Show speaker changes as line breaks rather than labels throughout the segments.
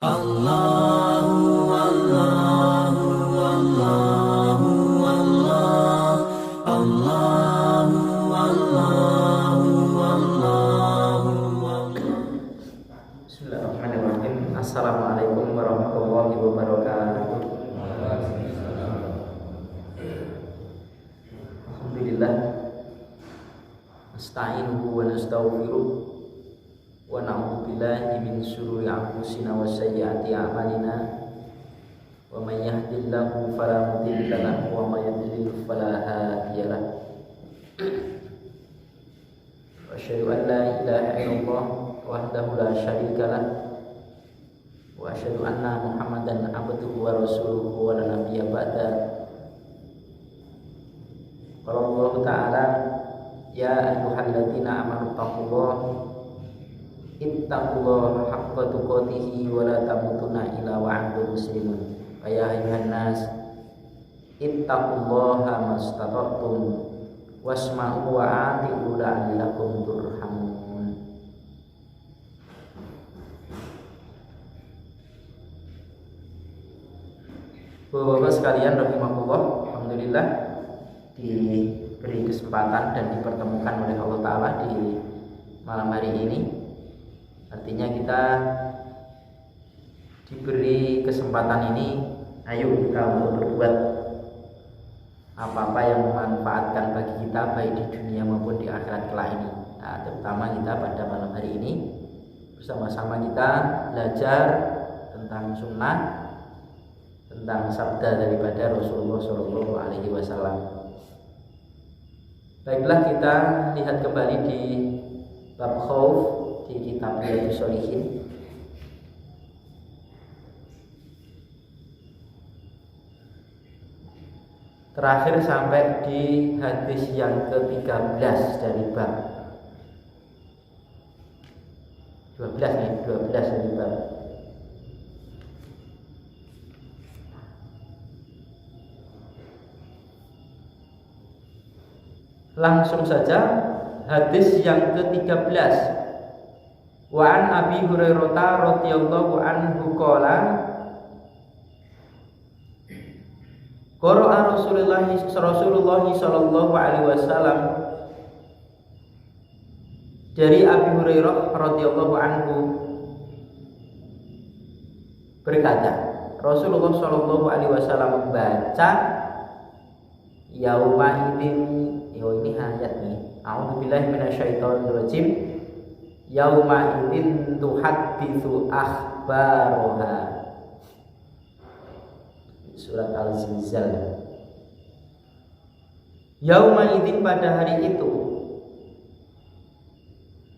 Allahu Allahu Allahu Allah Allahu Allahu Allahu
Bismillahirrahmanirrahim. Assalamualaikum warahmatullahi wabarakatuh. Alhamdulillah. Nasta'inuhu wa nastaghfiruh wa na'udzu billahi min syururi anfusina wa sayyiati a'malina. Wa may yahdihillahu fala mudilla lahu wa may yudlil fala hadiya lahu. Wa asyhadu an la ilaha illallah wahdahu la syarika lah wa asyhadu anna Muhammadan abduhu wa rasuluhu wa la nabiyya ba'da. Qala Allah Ta'ala, ya ayyuhalladzina amanu taqullaha ittaqullaha haqqa tuqatih wa la tamutunna illa wa antum muslimun. Ya ayyuhan nas ittaqullaha mastata'tum wasma'u wa ati'u la'allakum turhamun. Bapak-bapak sekalian rahimahullah, alhamdulillah diberi kesempatan dan dipertemukan oleh Allah Ta'ala di malam hari ini. Artinya kita diberi kesempatan ini, ayo kita untuk berbuat apa-apa yang memanfaatkan bagi kita baik di dunia maupun di akhirat kelak ini. Nah, terutama kita pada malam hari ini bersama-sama kita belajar tentang sunnah, tentang sabda daripada Rasulullah Shallallahu Alaihi Wasallam. Baiklah, kita lihat kembali di bab khauf di kitab Riyadhus Shalihin. Terakhir sampai di hadis yang ke-13 dari bab 12 nih, 12 dari bab. Langsung saja hadis yang ke-13. Wa an Abi Hurairah radhiyallahu anhu qala qara'a Rasulullah sallallahu alaihi wasallam. Dari Abi Hurairah radhiyallahu anhu berkata, Rasulullah sallallahu alaihi wasallam membaca yauma idzin, ini ayat nih. A'udzubillahi minasyaitonirrajim. Yauma idzin tuhadditsu akhbaraha. Surat Al-Zilzal. Yauma idzin, pada hari itu,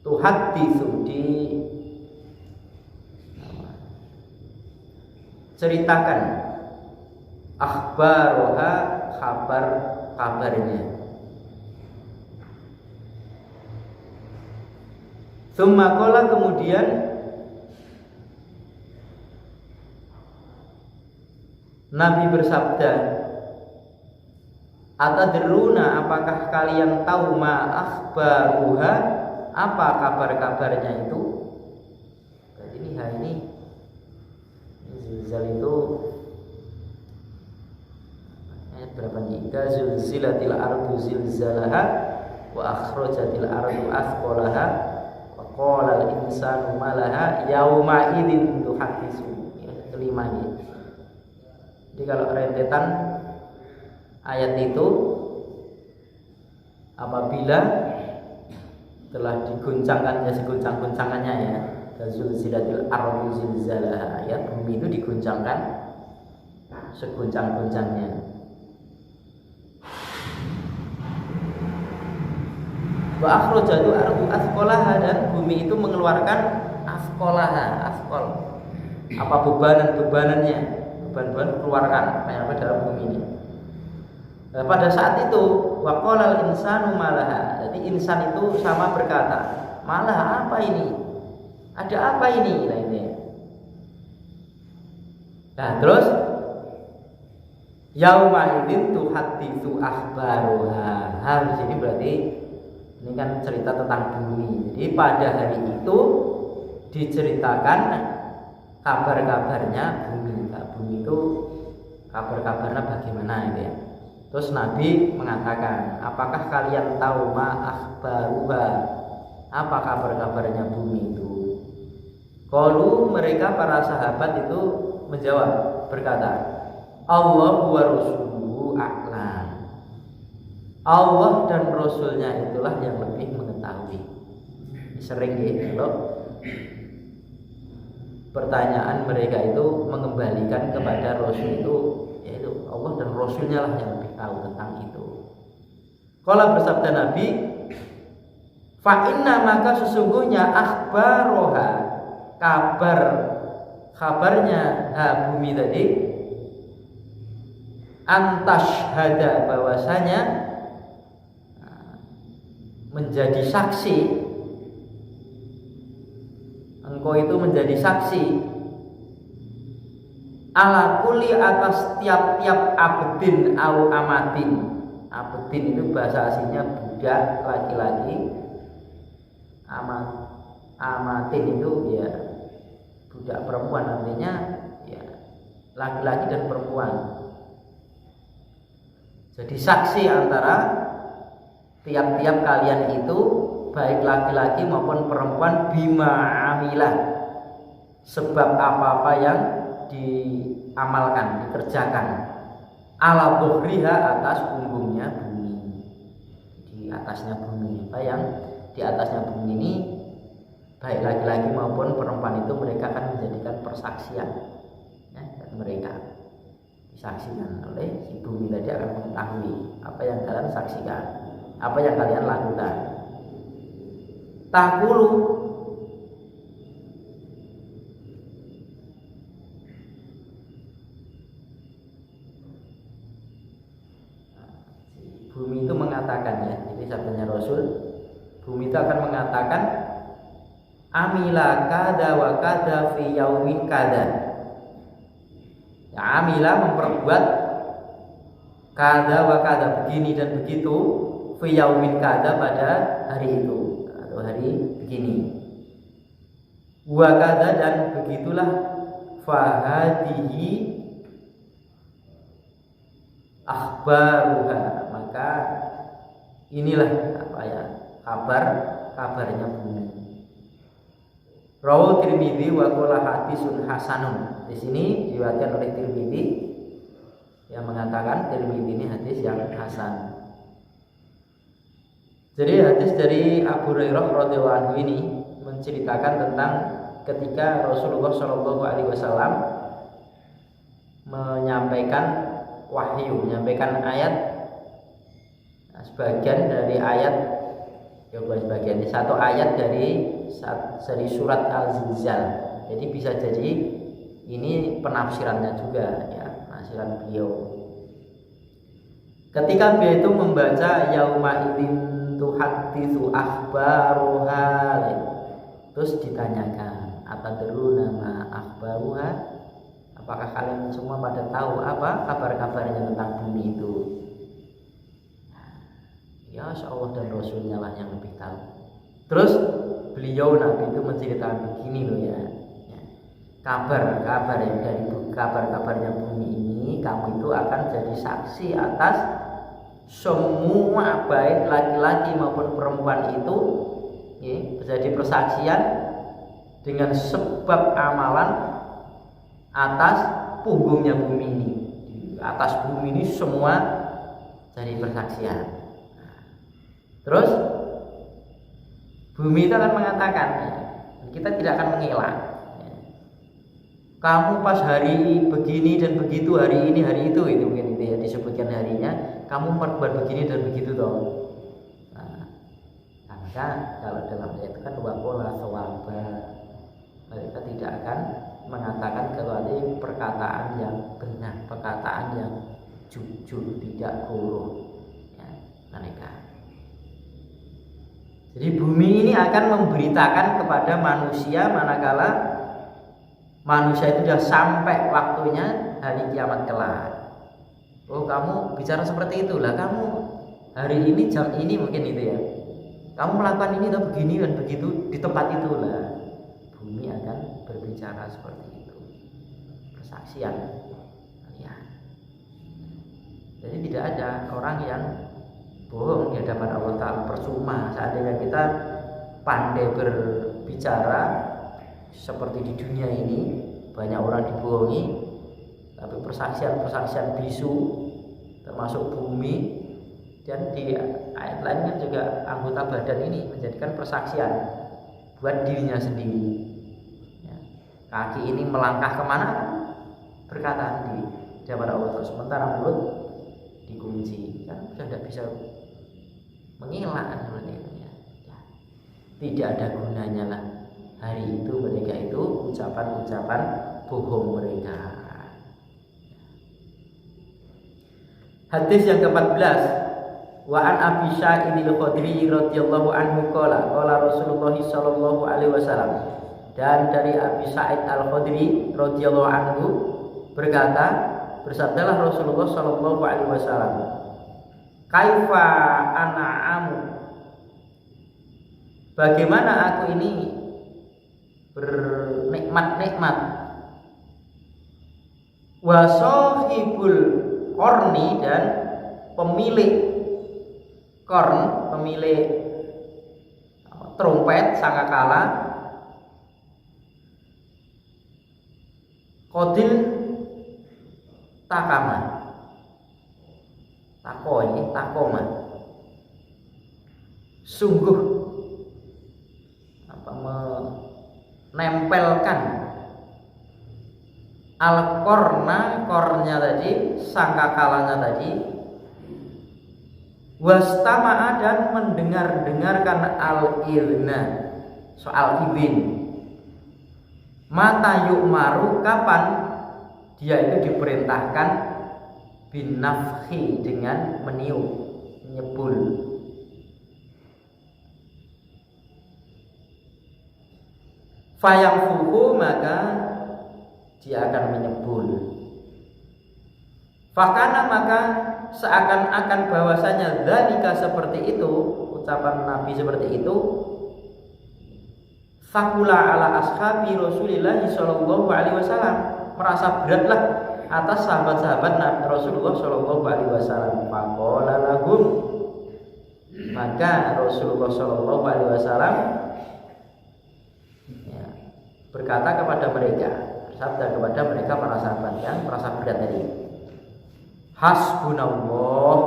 tuhadditsu, ceritakan, akhbaraha, kabarnya. Tsumma qala, kemudian Nabi bersabda, atadruna, apakah kalian tahu ma akhbaruha, apa kabar-kabarnya itu? Berarti ini zilzal itu ayat berapa nih? Idza zulzilatil ardu zilzalaha wa akhrajatil ardu athqalaha wa qala al insanu malaha yauma idzin tuhadditsu. Kelima ini. Jadi kalau rentetan ayat itu, apabila telah diguncangkan, ya seguncang-guncangannya ya, zulzilatil ardu zilzalaha, ya, bumi itu diguncangkan seguncang-guncangnya. Wa akhrajatil ardu athqalaha, dan bumi itu mengeluarkan athqalaha, athqal, apa bebanan-bebanannya, beban-beban keluarkan apa dalam bumi ini. Nah, pada saat itu waqala al-insanu malaha, jadi insan itu sama berkata, malah apa ini? Ada apa ini? Nah, ini. Nah, terus yauma idzin tuhadditsu akhbaruha. Di sini berarti ini kan cerita tentang bumi. Jadi pada hari itu diceritakan kabar-kabarnya bumi. Nah, bumi itu kabar-kabarnya bagaimana gitu ya. Terus Nabi mengatakan, apakah kalian tahu ma akhbaruha, apa kabar-kabarnya bumi itu? Qalu, mereka para sahabat itu menjawab, berkata, Allah wa rasuluhu a'lam. Allah dan Rasulnya itulah yang lebih mengetahui. Sering ya kalau pertanyaan mereka itu mengembalikan kepada Rasul itu, yaitu Allah dan Rasulnya lah yang lebih tahu tentang itu. Kalau bersabda Nabi, fa inna, maka sesungguhnya akhbaroha, kabarnya bumi tadi, antashhada, bahwasanya menjadi saksi, engkau itu menjadi saksi ala kulli, atas tiap-tiap abdin au amatin. Abdin itu bahasa aslinya budak laki-laki, amatin itu ya budak perempuan, artinya ya laki-laki dan perempuan. Jadi saksi antara tiap-tiap kalian itu, baik laki-laki maupun perempuan, bima amilah, sebab apa-apa yang diamalkan, dikerjakan, ala buhriha, atas punggungnya bumi. Di atasnya bumi, apa yang di atasnya bumi ini, baik laki-laki maupun perempuan itu mereka akan menjadikan persaksian ya, dan mereka disaksikan oleh si bumi tadi akan mengetahui apa yang kalian saksikan, apa yang kalian lakukan. Takulu, bumi itu mengatakan ya, jadi sabdanya Rasul, bumi itu akan mengatakan, amila kada wa kada fi yaumin kada. Ya, amila memperbuat kada wa kada, begini dan begitu, fi yaumin kada, pada hari itu atau hari begini, wa kada, dan begitulah, fahadihi akhbaruha, maka inilah apa ya, kabarnya bumi. Rawu Tirmidzi wa qala hadisun hasanun. Di sini diriwayatkan oleh Tirmidzi yang mengatakan Tirmidzi ini hadis yang hasan. Jadi hadis dari Abu Hurairah radhiyallahu anhu ini menceritakan tentang ketika Rasulullah Shallallahu alaihi wasallam menyampaikan wahyu, menyampaikan ayat, sebagian dari ayat, ya bukan sebagian, satu ayat dari surat Al-Zilzal. Jadi bisa jadi ini penafsirannya juga ya, penafsiran beliau. Ketika beliau itu membaca yauma idzin tuhadditsu akhbaruha, terus ditanyakan, atadruna ma akhbaruha, apakah kalian semua pada tahu apa kabar-kabarnya tentang bumi itu? Ya, Allah dan Rasulnya lah yang lebih tahu. Terus beliau Nabi itu menceritakan begini loh ya, kabar yang dari kabar-kabarnya bumi ini, kamu itu akan jadi saksi atas semua, baik laki-laki maupun perempuan itu ya, menjadi persaksian dengan sebab amalan atas punggungnya bumi ini. Di atas bumi ini semua jadi persaksian. Terus bumi itu akan mengatakan, kita tidak akan mengelak, kamu pas hari begini dan begitu, hari ini hari itu mungkin itu ya disebutkan harinya, kamu berbuat begini dan begitu toh. Nah, maka kalau dalam ayat itu kan wapola sawaba, mereka tidak akan mengatakan kecuali perkataan yang benar, perkataan yang jujur, tidak bohong ya, mereka. Jadi bumi ini akan memberitakan kepada manusia manakala manusia itu sudah sampai waktunya hari kiamat kelak. Oh, kamu bicara seperti itulah, kamu hari ini jam ini mungkin itu ya, kamu melakukan ini atau begini dan begitu di tempat itulah. Bumi akan berbicara seperti itu. persaksian. Ya. Jadi tidak ada orang yang bohong di hadapan Allah Ta'ala. Percuma seandainya kita pandai berbicara seperti di dunia ini, banyak orang dibohongi, tapi persaksian bisu termasuk bumi, dan di ayat lain kan juga anggota badan ini menjadikan persaksian buat dirinya sendiri. Ya. Kaki ini melangkah kemana, berkata sendiri kepada Allah. Sementara mulut dikunci, kan sudah tidak bisa mengelak seperti itu. Ya. Tidak ada gunanya lah hari itu mereka itu ucapan-ucapan bohong mereka. Hadis yang ke-14, wa an Abi Sa'id al-Khudri radhiyallahu anhu qala Rasulullah sallallahu alaihi wasallam, dan dari Abi Sa'id al-Khudri radhiyallahu anhu berkata, bersabdalah Rasulullah sallallahu alaihi wasallam, kaifa an'amu, bagaimana aku ini bernikmat-nikmat, wa sahibul qarni, dan pemilik korn, pemilik trompet sangkakala, kodil takama, takoma, sungguh menempelkan kornya tadi, sangkakalanya tadi, wastama'a, dan mendengarkan al-idna, soal izin, mata yu'maru, kapan dia itu diperintahkan, bin nafhi, dengan meniup, menyebul. Fayangfuhu, maka dia akan menyebul. Fakana, maka seakan-akan bahwasanya dzalika, seperti itu, ucapan Nabi seperti itu, fakula ala ashabi Rasulillah sallallahu alaihi wasallam, merasa beratlah atas sahabat-sahabat Nabi Rasulullah sallallahu alaihi wasallam. Faqala lahum, maka Rasulullah sallallahu alaihi wasallam berkata kepada mereka, bersabda kepada mereka para sahabat yang merasa berat tadi, hasbunallah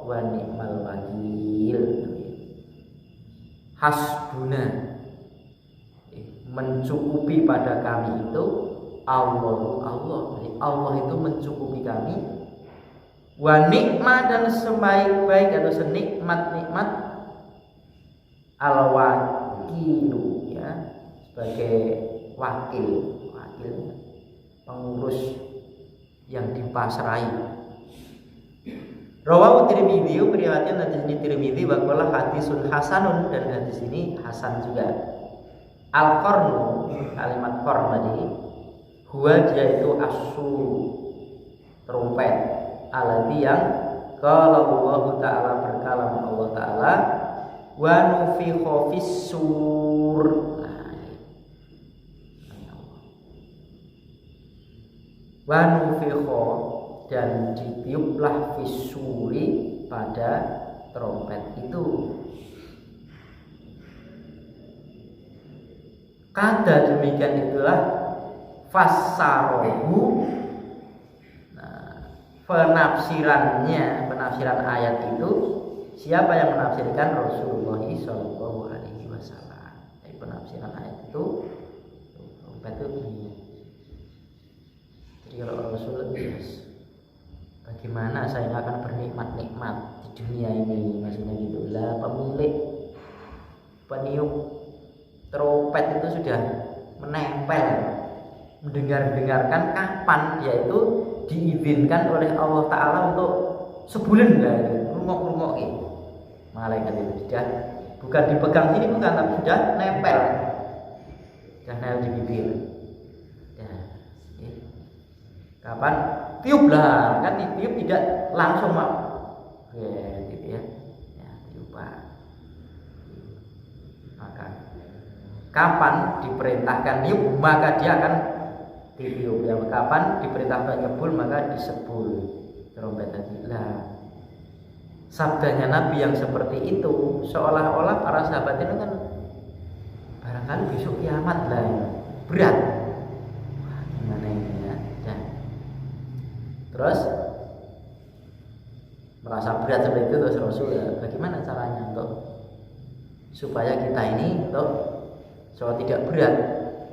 wa ni'mal wakil. Hasbuna, mencukupi pada kami itu Allah. Jadi Allah itu mencukupi kami. Wa ni'ma, dan sebaik-baik atau senikmat-nikmat al-wakilu, ya, sebagai wakil, pengurus yang dipasrai. Rawahu Tirmidzi, meriwayatkan hadis ini Tirmidzi, wa qala hadisun hasanun, dan hadis ini hasan juga. Al-qarnu, kalimat qarn tadi, huwa, dia itu asu, trompet, alladzi, yang qala Allah Ta'ala, berkalam Allah Ta'ala, wa nufikha fis-sur, wa nufikha, dan ditiuplah fisuri, pada trompet itu. Kata demikian itulah fassarohu, penafsiran ayat itu, siapa yang menafsirkan? Rasulullah sallallahu alaihi wasallam. Jadi penafsiran ayat itu, trompet itu begini. Jadi kalau Rasulullah, bagaimana saya akan bernikmat-nikmat di dunia ini, maksudnya gitu lah. Peniup trompet itu sudah menempel, mendengarkan kapan dia itu diizinkan oleh Allah Ta'ala untuk sebulan lah, rungok-rungok gitu. Malaikat itu sudah bukan dipegang sini, bukan, tapi sudah nempel di bibir. Kapan tiup lah, kan tiup tidak langsung mau, gitu ya, tiup. Maka kapan diperintahkan tiup, maka dia akan ditiup. Ya, kapan diperintahkan nyebul maka disebul trompet tadi. Lah, sabdanya Nabi yang seperti itu seolah-olah para sahabat itu kan barangkali besok kiamat lah, berat. Wah, gimana ini ya? Dan terus merasa berat seperti itu, terus Rasul ya, bagaimana caranya untuk supaya kita ini tidak berat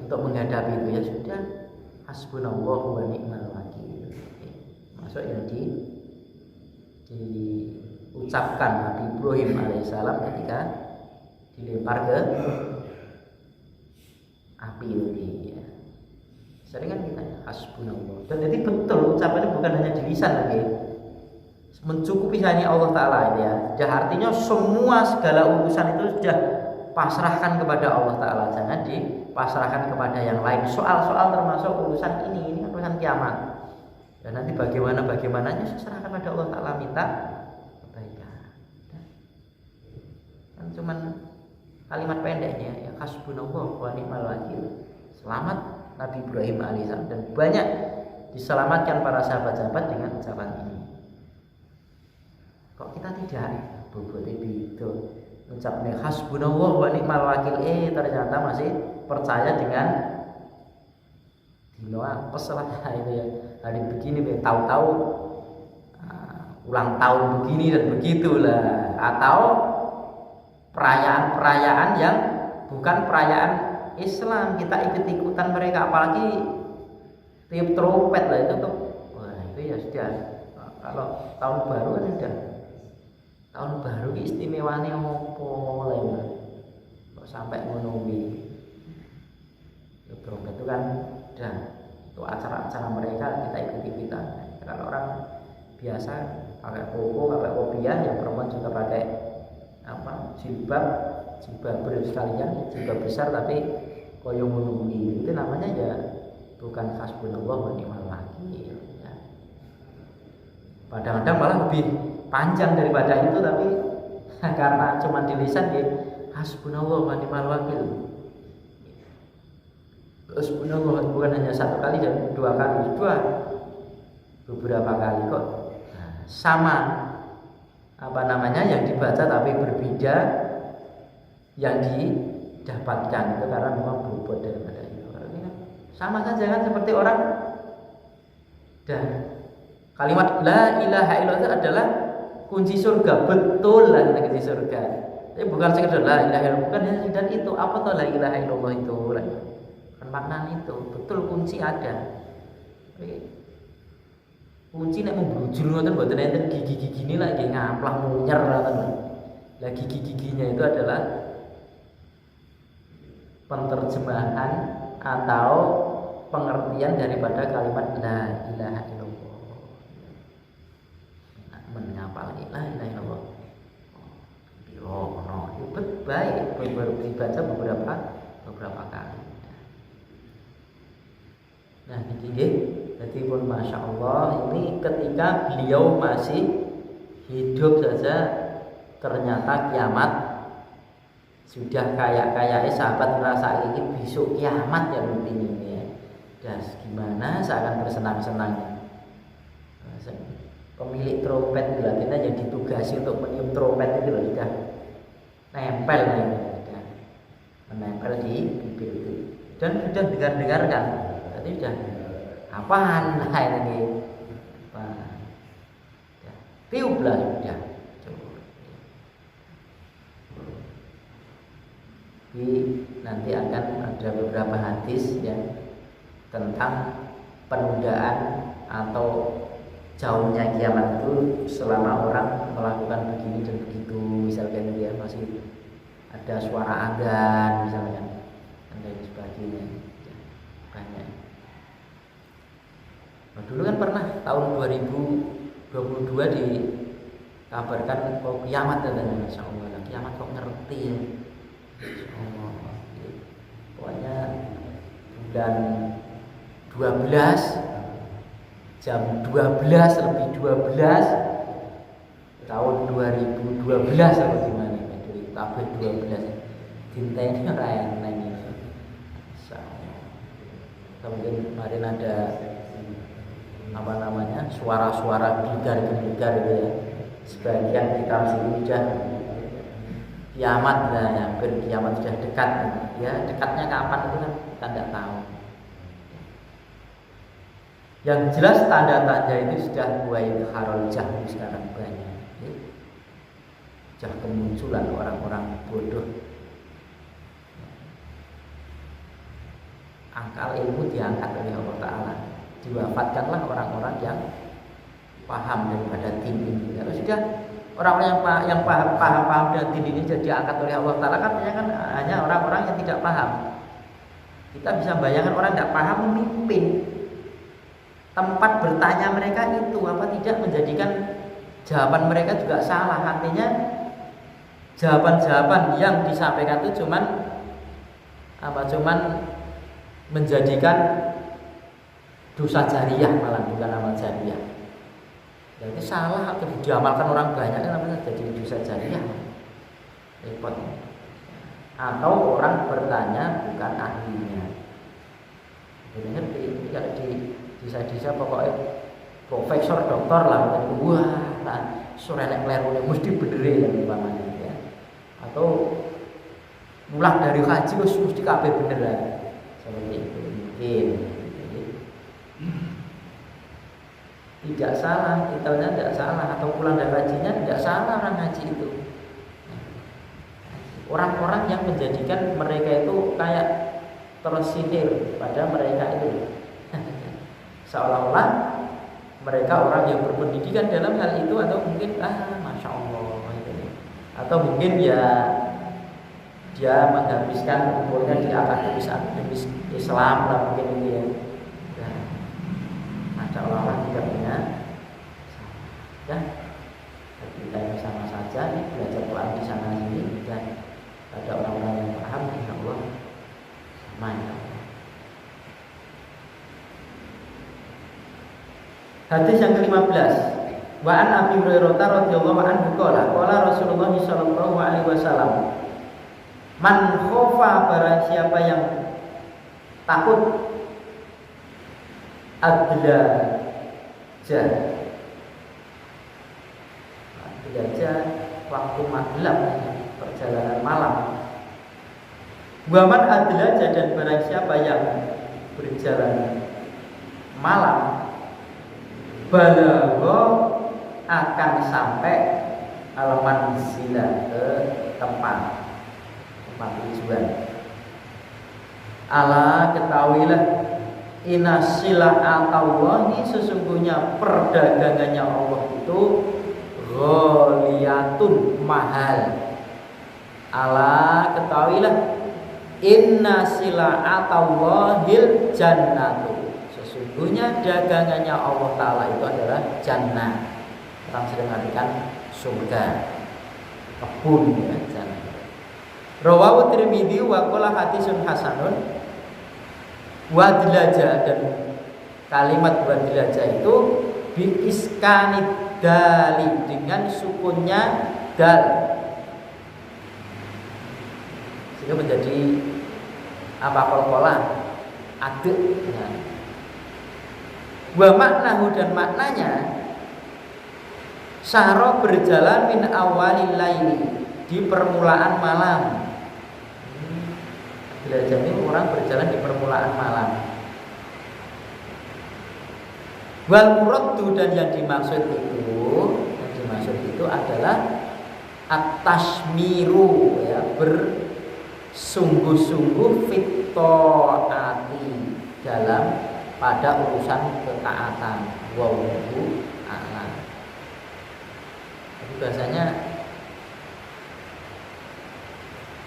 untuk menghadapi itu? Ya sudah, hasbunallahu wa ni'mal wakil. Masuk yang diucapkan Nabi Ibrahim alaihissalam ketika dilempar ke api itu ya. Sering kan kita hasbunallah. Dan jadi betul ucapannya bukan hanya di lisan lagi, mencukupi hanya Allah Ta'ala ya. Sudah artinya semua segala urusan itu sudah pasrahkan kepada Allah Ta'ala, jangan dipasrahkan kepada yang lain. Soal-soal termasuk urusan ini urusan kiamat. Dan nanti bagaimananya serahkan pada Allah Ta'ala, minta kebaikan. Kan cuman kalimat pendeknya ya, hasbunallah wa ni'mal wakil. Selamat Nabi Ibrahim alaihissalam, dan banyak diselamatkan para sahabat-sahabat dengan ucapan ini. Kok kita tidak bobot itu ucapnya hasbunallah wa ni'mal wakil, ternyata masih percaya dengan dino apes lah itu ya, hari begini tahu-tahu ulang tahun begini dan begitulah, atau perayaan-perayaan yang bukan perayaan Islam kita ikut-ikutan mereka, apalagi tiup trompet lah itu tuh. Wah, itu ya sudah, kalau tahun baru kan sudah tahun baru istimewanya opo lah, kok sampai ngono iki. Ya trompet itu kan udah itu acara-acara mereka, kita ikuti-ikutan. Kalau orang biasa pakai koko, pakai kopiah, yang perempuan juga pakai jilbab sekalian, jilbab besar tapi koyo ngono itu namanya ya bukan hasbunallah wa ni'mal wakil ya. Kadang-kadang malah lebih panjang daripada itu, tapi karena cuma di lisan ya hasbunallah wa ni'mal wakil. Hasbunallah bukan hanya satu kali dan dua kali, beberapa kali kok. Sama yang dibaca tapi berbeda yang didapatkan itu, karena memang bobot daripada itu. Sama saja kan seperti orang, dan kalimat la ilaha illallah itu adalah kunci surga, betul lah kunci surga. Tapi bukan sekedar la ilaha illallah, bukan hanya sekedar itu. Apa tuh la ilaha illallah itu? Kan maknanya itu, betul kunci ada. Kunci nek membrujul ngoten mboten enten gigi-gigine lagi ngamplah munyer ngoten. Lah gigi-giginya itu adalah penerjemahan atau pengertian daripada kalimat la ilaha illallah. Menyapa la ilaha illallah. Itu baik baru dibaca beberapa kali. Nah, ini jadi pun masya Allah, ini ketika beliau masih hidup saja ternyata kiamat sudah kayak sahabat merasa ini besok kiamat ya ini ya. Dan gimana seakan bersenang-senang. Pemilik trompet itu artinya yang ditugasi untuk meniup trompet itu loh, sudah nempel nih, sudah menempel di bibir itu, dan sudah dengar-dengarkan. Tadi sudah apaan lah ini, tiuplah sudah. Jadi nanti akan ada beberapa hadis ya tentang penundaan atau jauhnya kiamat itu selama orang melakukan begini dan begitu, misalkan dia masih ada suara adzan misalkan dan sebagainya ya, banyak. Nah, dulu kan pernah tahun 2022 dikabarkan kok kiamat katanya, Masya Allah, kiamat kok ngerti ya. Pokoknya bulan 12 jam 12 lebih 12 tahun 2012 atau gimana dari tabel 12 dinteni ora enak. mungkin kemarin ada apa namanya suara-suara geligar gitu ya. Sebagian kita sudah kiamat lah, ya, hampir kiamat sudah dekat. Ya dekatnya kapan itu kan kita tidak tahu. Yang jelas tanda-tanda itu sudah mulai harul jahil sekarang banyak. Sudah kemunculan orang-orang bodoh. Angkal ilmu diangkat oleh Allah Ta'ala. Diwafatkanlah orang-orang yang paham daripada din ini. Kalau sudah orang-orang yang paham dan din ini jadi diangkat oleh Allah Ta'ala, kan hanya orang-orang yang tidak paham. Kita bisa bayangkan orang tidak paham memimpin. Tempat bertanya mereka itu apa tidak menjadikan jawaban mereka juga salah. Artinya jawaban-jawaban yang disampaikan itu cuman menjadikan dosa jariah, malah bukan amal jariah. Jadi salah atau diamalkan orang banyak kan namanya jadi dosa jariah. Repot. Atau orang bertanya bukan ahlinya. Jadi ngerti kalau bisa pokoknya profesor doktor lah, wah sore nek klerune mesti bener ya umpamanya ya. Atau mulak dari haji mesti kabeh bener lah. Seperti itu mungkin. Tidak salah, titelnya tidak salah, atau pulang dari hajinya tidak salah orang haji itu. Orang-orang yang menjadikan mereka itu kayak tersindir pada mereka itu. Seolah-olah mereka orang yang berpendidikan dalam hal itu, atau mungkin masya Allah gitu. Atau mungkin ya dia menghabiskan umurnya di akademis Islam lah mungkin ini ya. Masya Allah tidak punya ya. Kita yang sama saja belajar Quran di sana sini dan ada orang-orang yang paham, insya Allah sama ya. Hadis yang ke-15. Wa an Abi Hurairah radhiyallahu anhu qala Rasulullah sallallahu alaihi wasallam, man khofa, barang siapa yang takut, adlaja waktu maghrib, perjalanan malam. Wa man adlaja, dan barang siapa yang berjalan malam, balagha, akan sampai alaman sila, ke tempat tujuan. Ala, ketahuilah, inna sila'atallahi, sesungguhnya perdagangannya Allah itu ghaliyatun, mahal. Ala, ketahuilah, inna sila'atallahil jannatu, sesungguhnya dagangannya Allah Ta'ala itu adalah jannah. Orang sering artikan surga, kebun ya, jannah. Rawahu Tirmidzi wa qala hadisun hasanun. Wadlaja, dan kalimat wadlaja itu bi iskanid dali, dengan sukunnya dal, sehingga menjadi apa, qalqalah, adek ya. Wa maknahu, dan maknanya syahra, berjalan min awalil laili, di permulaan malam. Belajar ini orang berjalan di permulaan malam. Wal muradu, dan yang dimaksud itu adalah at-tashmiru ya, bersungguh-sungguh fit taati, dalam pada urusan ketaatan. Wallahu a'lam. Jadi bahasanya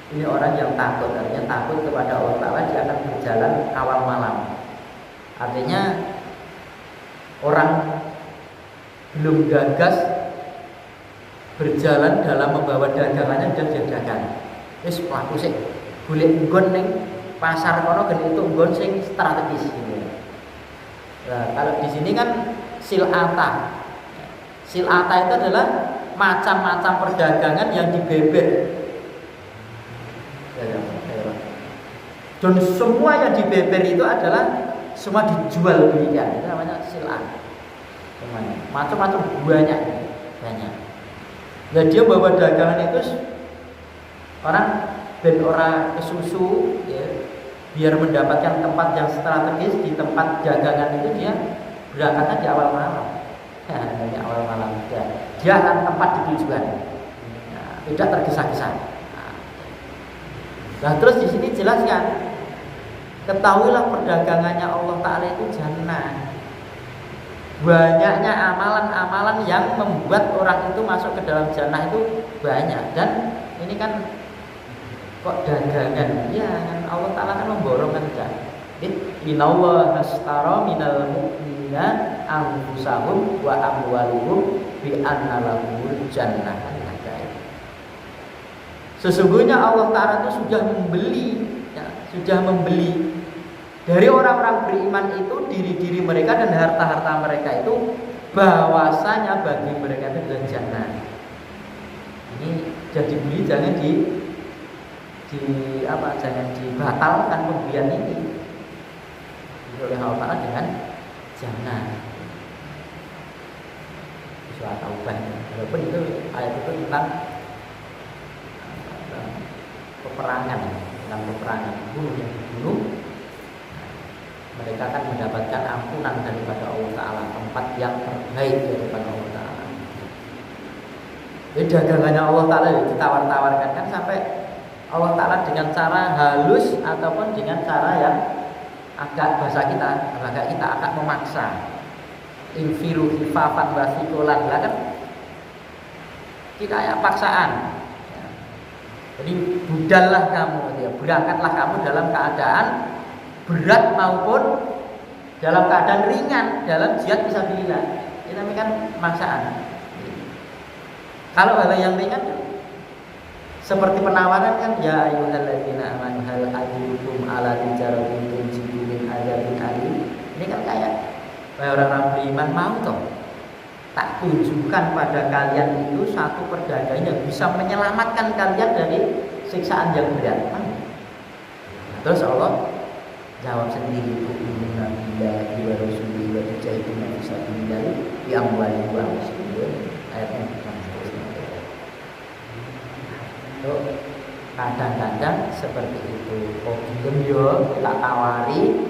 ini orang yang takut, artinya takut kepada Allah Ta'ala, dia akan berjalan awal malam. Artinya orang belum gagas berjalan dalam membawa dagangannya dan dagangan. Wis pelaku sih, golek nggon ning pasar kono gen itu nggon sing strategis gitu. Nah, kalau di sini kan silata. Silata itu adalah macam-macam perdagangan yang dibeber. Dan semua yang dibeber itu adalah semua dijual belikan, itu namanya sil'ah. Macam-macam banyak. Ya dia bawa dagangan itu orang ben ora kesusu ya, biar mendapatkan tempat yang strategis di tempat dagangan itu dia berangkatnya di awal malam. Di awal malam dia akan tempat di tujuan. Nah, tidak tergesa-gesa. Nah, terus di sini jelaskan, ketahuilah perdagangannya Allah Ta'ala itu jannah. Banyaknya amalan-amalan yang membuat orang itu masuk ke dalam jannah itu banyak. Dan ini kan kok dagangan? Ya kan Allah Ta'ala kan memborong kan jannah. Innallaha ashtara minal mu'minina anfusahum wa amwaluhum bi anna lahumul jannah. Sesungguhnya Allah Ta'ala itu sudah membeli dari orang-orang beriman itu diri-diri mereka dan harta-harta mereka itu, bahwasanya bagi mereka itu adalah jannah. Ini jadi beli jangan jangan dibatalkan pembelian ini oleh Allah Ta'ala dengan jannah. Surah Taubah. Walaupun itu ayat itu tentang peperangan, bunuh yang dibunuh, mereka akan mendapatkan ampunan daripada Allah Ta'ala, tempat yang terbaik daripada Allah Ta'ala. Jadi dagangannya Allah Ta'ala ditawar-tawarkan kan, sampai Allah Ta'ala dengan cara halus ataupun dengan cara yang agak agak memaksa. Infiru khifafan wa thiqalan, kan kita ya paksaan. Jadi budallah kamu, ya, berangkatlah kamu dalam keadaan berat maupun dalam keadaan ringan dalam jihad fisabilillah. Ini namanya kan paksaan. Kalau hal yang ringan seperti penawaran kan, ya ayyuhalladzina amanu hal adullukum ala tijaratin tunjikum min adzabin alim. Ini kan kayak orang-orang beriman, mau toh tak tunjukkan pada kalian itu satu perdagangan yang bisa menyelamatkan kalian dari siksaan yang berat. Terus Allah jawab sendiri, tu'minuna billahi wa rasulihi wa tujahiduna fi sabilillah bi amwalikum wa anfusikum. Ayatnya itu kadang-kadang seperti itu. Kok yo kita tawari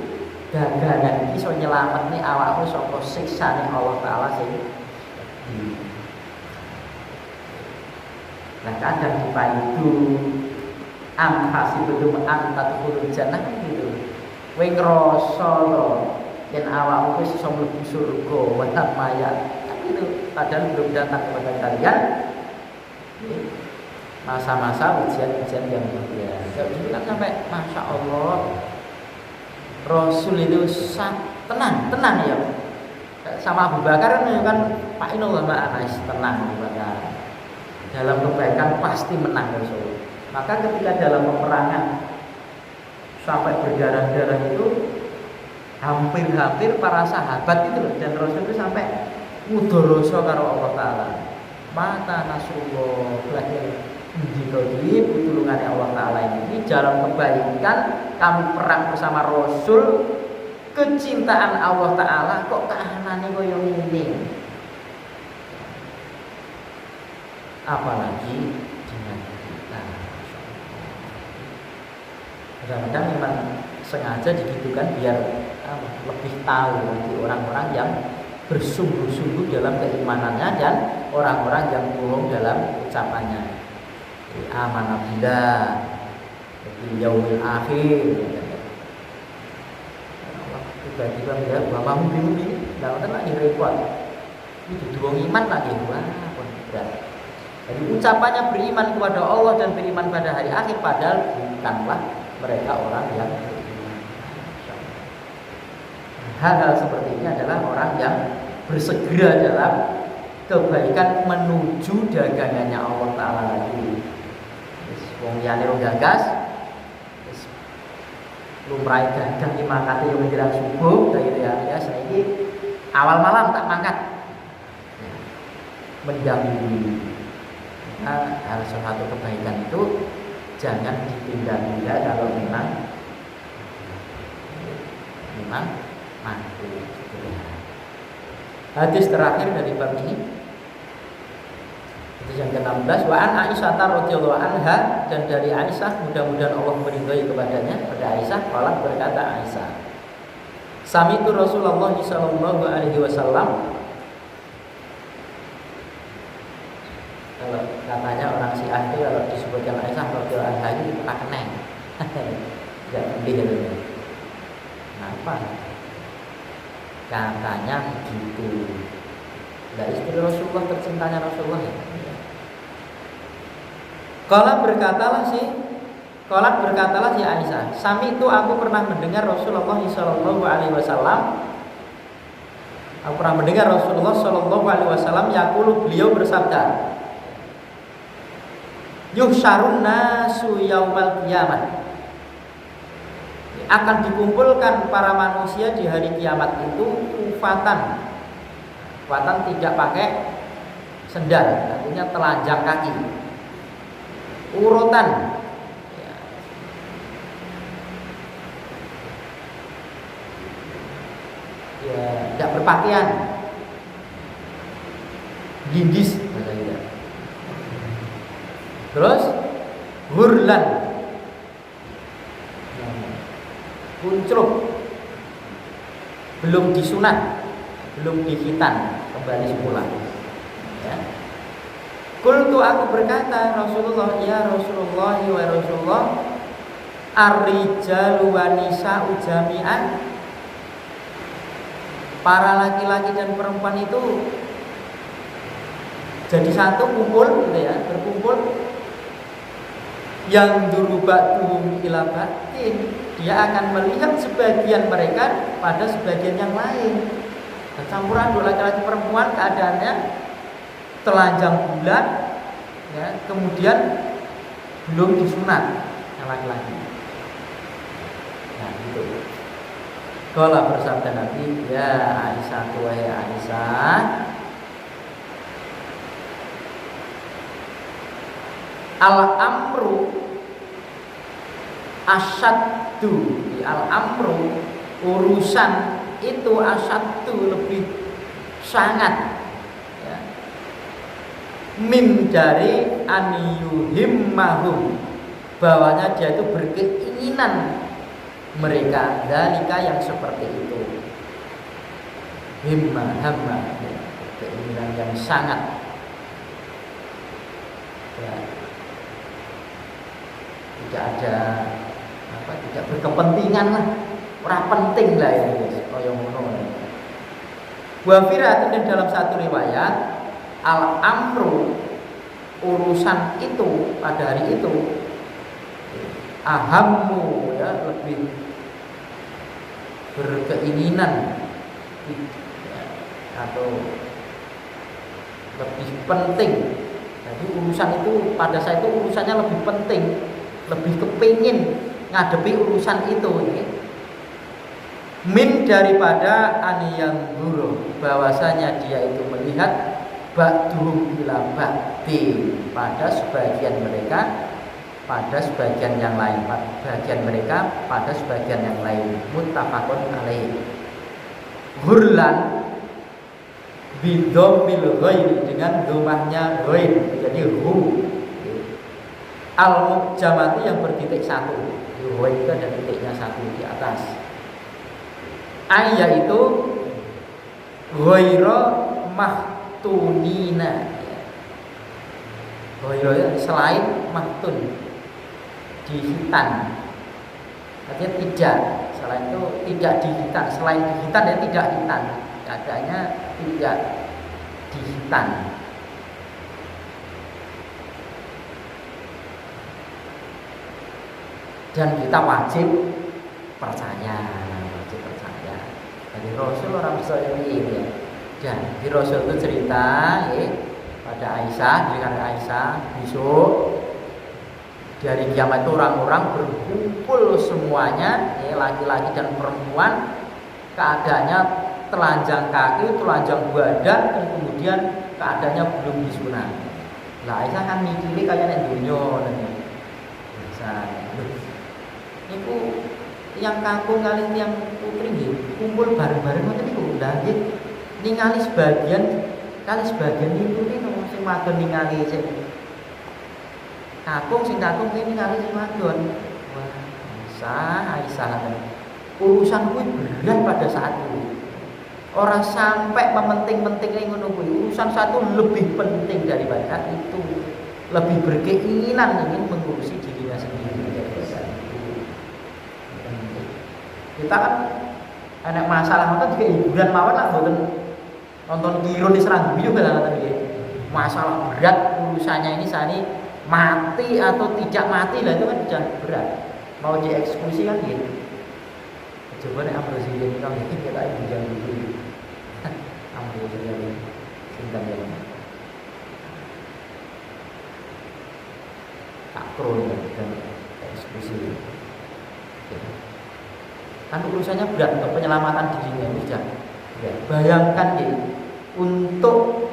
dagangan iki iso nyelametne awakmu saka siksane Allah Ta'ala sing. Nah kadang dipandu amhasibtum an tadkhulul jannah kan gitu. Kowe ngrasa to yen awakmu wis iso mlebu surga wa mayat. Kan gitu. Padahal belum datang kepada kalian masa-masa ujian-ujian yang biasa. Jadi kan sampai Masya Allah Rasul itu tenang ya. Sama Abu Bakar kan Pak Inul Anas, tenang Abu Bakar. Dalam kebaikan pasti menang Rasul. Maka ketika dalam peperangan sampai berdarah-darah itu, hampir-hampir para sahabat itu dan Rasul itu sampai mudoroso karo Allah Ta'ala. Mata Nasrullah lagi di pertolongan Allah Ta'ala ini dalam kebaikan kami perang bersama Rasul, kecintaan Allah Ta'ala kok kahanane koyo ngene. Apalagi dengan kita. Kadang-kadang memang sengaja digitukan biar lebih tahu bagi orang-orang yang bersungguh-sungguh dalam keimanannya dan orang-orang yang bohong dalam ucapannya. Amanah billah, yaumil akhir. Allah tiba-tiba bilang, "Bapamu bingung ini, nggak ngerti lagi repot." Itu dua iman lagi, wah, berat. Jadi ucapannya beriman kepada Allah dan beriman pada hari akhir, padahal bukanlah mereka orang yang beriman. Hal-hal seperti ini adalah orang yang bersegera dalam kebaikan menuju dagangannya Allah Ta'ala lagi. Wong liyane wong gagas wis lumrahe dagang iki mangkate yo menjelang subuh ya saiki awal malam tak mangkat. Mendampingi. Nah, hal suatu kebaikan itu jangan ditunda-tunda kalau memang mantu. Hadis terakhir dari bab ini, hadis yang ke-16, wa an Aisyah radhiyallahu anha, dan dari Aisyah, mudah-mudahan Allah meridhai kepadanya, pada Aisyah qalat, berkata Aisyah, sami'tu Rasulullah sallallahu alaihi wasallam. Kalau katanya orang Syiah itu kalau disebutkan Aisyah radhiyallahu anha itu keneng. Enggak boleh gitu. Kenapa? Katanya begitu. Nah, istri Rasulullah, tercintanya Rasulullah ya. Kala berkatalah si Aisyah, sami itu aku pernah mendengar Rasulullah sallallahu alaihi wasallam. Aku pernah mendengar Rasulullah sallallahu alaihi wasallam yaqulu, beliau bersabda, yuhsyarun nasu yaumal qiyamah, akan dikumpulkan para manusia di hari kiamat itu kufatan tidak pakai sendal, artinya telanjang kaki, urutan ya, tidak berpakaian, gindis, terus hurlan, kuncruk, belum disunat, belum dikhitan, kembali semula. Ya. Qultu, aku berkata, Rasulullah, ya Rasulullah, wa Rasulullah, ar-rijalu wa nisa'u jami'an, para laki-laki dan perempuan itu jadi satu, kumpul gitu ya, berkumpul, yang durubatuhum ila batin, dia akan melihat sebagian mereka pada sebagian yang lain. Campuran dua laki-laki perempuan, keadaannya telanjang bulat ya, kemudian belum disunat yang laki-laki. Nah gitu. Kala bersabda Nabi, ya Aisyah, wahai Aisyah, al-amru asyaddu, al-amru urusan itu asyaddu lebih sangat ya, min dari aniyuhimmahum, bahwanya dia itu berkeinginan mereka dalika yang seperti itu, himma hamma ya, keinginan yang sangat ya, tidak ada apa, tidak berkepentingan lah, ora penting lah ini kaya ngono. Wa firat, dan dalam satu riwayat al-amru urusan itu pada hari itu ahammu ya, lebih berkeinginan ya, atau lebih penting. Jadi urusan itu pada saya itu urusannya lebih penting, lebih kepingin ngadepi urusan itu ya. Min daripada aniyang guru, bahwasanya dia itu melihat ba'duhum ila ba'di, pada sebagian mereka pada sebagian yang lain, bagian mereka pada sebagian yang lain. Muttafaqun alaih. Hurlan bidomil ghair, dengan domahnya ghair, jadi hu. Al-mujamati yang bertitik satu, ghair itu ada titiknya satu di atas. Yaitu ghaira mahtunina, ghaira selain mahtun, dihitan, artinya tidak, selain itu tidak dihitan, selain dihitan ya tidak hitan, keadaannya tidak dihitan. Dan kita wajib percaya. Jadi Rasul orang percaya ini ya. Di Rasul itu cerita ya, pada Aisyah, dengan Aisyah besok di hari kiamat itu orang-orang berkumpul semuanya ya, laki-laki dan perempuan, keadaannya telanjang kaki, telanjang badan, dan kemudian keadaannya belum disunat. Lah Aisyah kan mikirnya kayak nek dunyo nanti. Bisa. Niku yang kakung kali yang putri nggih. kumpul bareng-bareng ngoten niku. Lah nggih ningali sebagian itu nih sing wadon ningali sing kakung ningali sing wadon. Wah, Aisyah. Urusan kuwi berat pada saat itu. Orang sampai mementing-mentingnya ngono kuwi. Urusan satu lebih penting daripada itu. Lebih berkeinginan ingin mengurusi dirinya sendiri daripada itu. Kita kan ada masalah ngoten juga hiburan mawon lah mboten nonton kirun di serang guyu kan ngoten nggih. Masalah berat urusannya ini sani mati atau tidak mati lah itu kan sudah berat. Mau dieksekusi kan gitu. Coba nek amro sing iki kan iki kita iki jangan dulu. Amro sing singkat ya. Takron dan eksekusi. Kan urusannya berat untuk penyelamatan dirinya sudah. Ya, bayangkan ya, untuk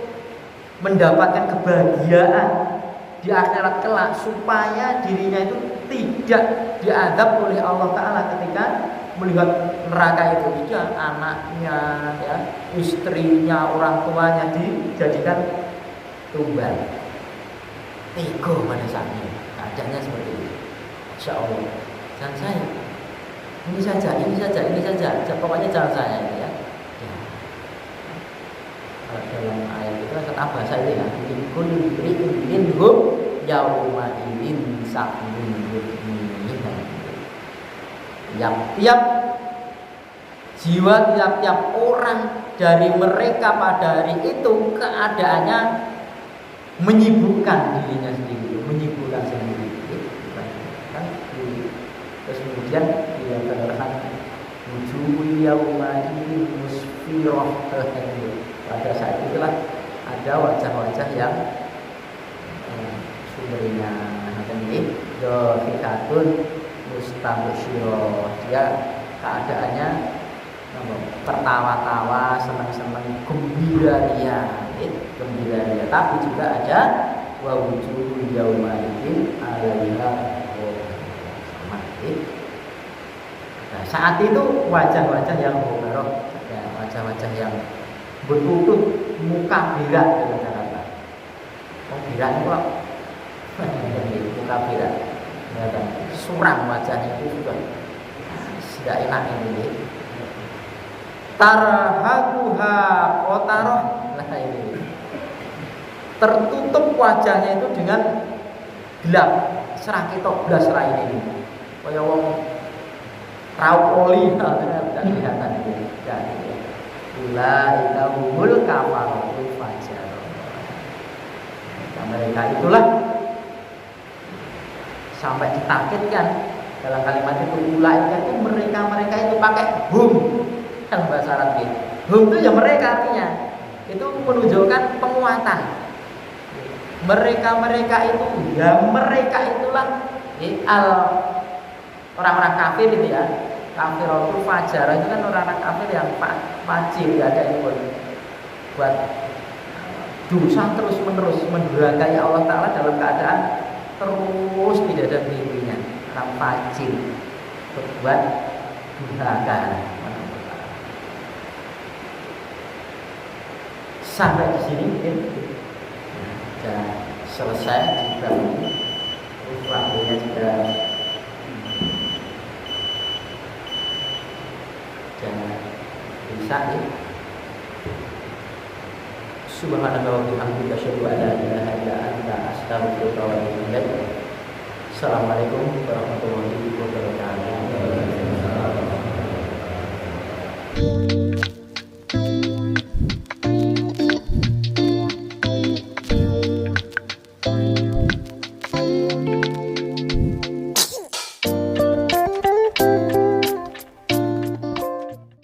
mendapatkan kebahagiaan di akhirat kelak supaya dirinya itu tidak diadab oleh Allah Ta'ala ketika melihat neraka itu. Tidak, anaknya, ya, istrinya, orang tuanya dijadikan tumbal. Ego pada saatnya, keadaannya seperti itu. Insya Allah, jangan saya. Ini saja. Pokoknya jangan saya ini ya. Dalam ayat itu kata bahasa itu ya, ikul minhum yauma idzin sa'bun mutminin. Tiap jiwa, tiap orang dari mereka pada hari itu keadaannya menyibukkan dirinya sendiri, menyibukkan sendiri. Kan? Terus kemudian dia katakan wujuhul yauma idzin musfirah. Pada saat itulah ada wajah-wajah yang sumbernya ini dofikatun mustabsyirah. Dia keadaannya tertawa-tawa, senang-senang, gembira ria. Tapi juga ada wa wujuhul yauma idzin 'alaiha sama. Nah, saat itu wajah-wajah yang mubarak, ya, wajah-wajah yang bertutup muka birak dengan kata. Oh birak itu kok muka birak, ya kan? Suram wajahnya itu juga tidak enak ini. Tarhaquha qatarah, lah ini. Tertutup wajahnya itu dengan gelap, serah kita blas rai ini. Kaya wong raup oli tidak kelihatan itu. Ya, ulaika humul kafaratul fajar. Mereka itulah sampai ditakitkan dalam kalimat itu, ulaika itu mereka itu pakai hum dalam bahasa Arab gitu. Hum itu ya mereka, artinya itu menunjukkan penguatan. Mereka itu ya mereka itulah orang-orang kafir itu ya. Kafiratul fajar itu kan orang-orang kafir yang fajir, ya ada yang buat dosa terus menerus mendurhakai Allah Ta'ala dalam keadaan terus tidak ada berhentinya. Orang fajir berbuat durhaka. Sampai di sini mungkin sudah selesai juga ini. Waktunya juga bisa ya. Subhanallah wa bihamdihi asyhadu an la ilaha illa anta astaghfiruka wa atubu ilaik. Assalamualaikum warahmatullahi wabarakatuh.